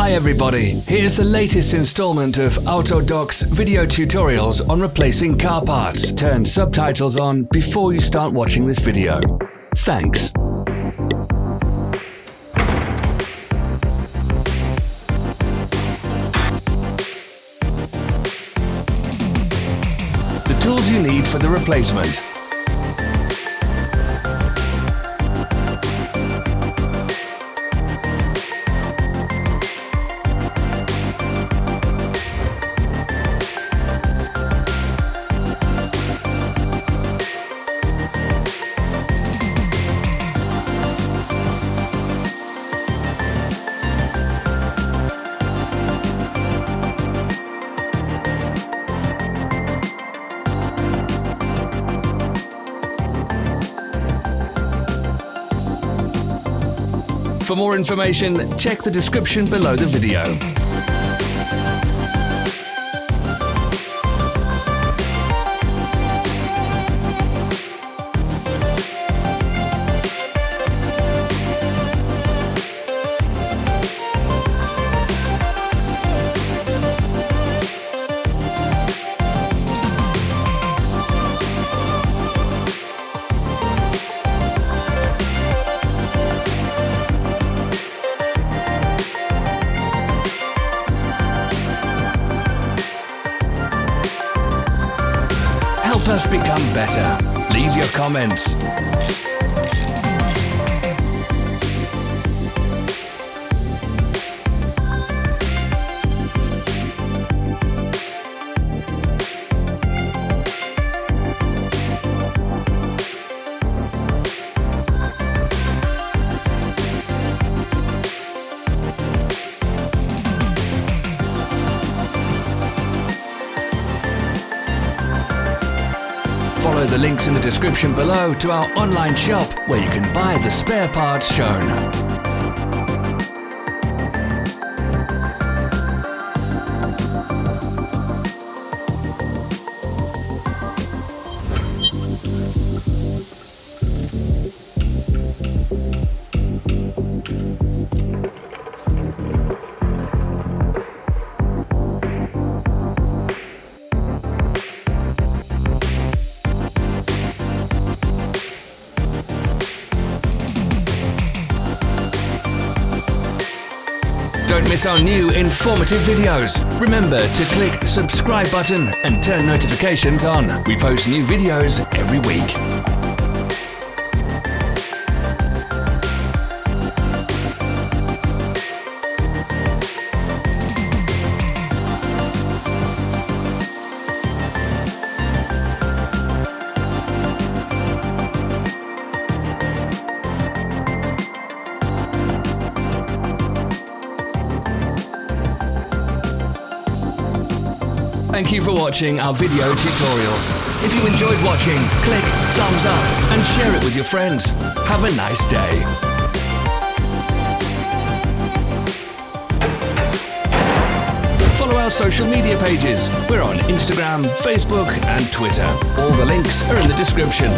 Hi everybody, here's the latest installment of Autodoc's video tutorials on replacing car parts. Turn subtitles on before you start watching this video. Thanks. The tools you need for the replacement. For more information, check the description below the video. Help us become better. Leave your comments. Follow the links in the description below to our online shop where you can buy the spare parts shown. Don't miss our new informative videos. Remember to click the subscribe button and turn notifications on. We post new videos every week. Thank you for watching our video tutorials. If you enjoyed watching, click thumbs up and share it with your friends. Have a nice day. Follow our social media pages. We're on Instagram, Facebook and Twitter. All the links are in the description.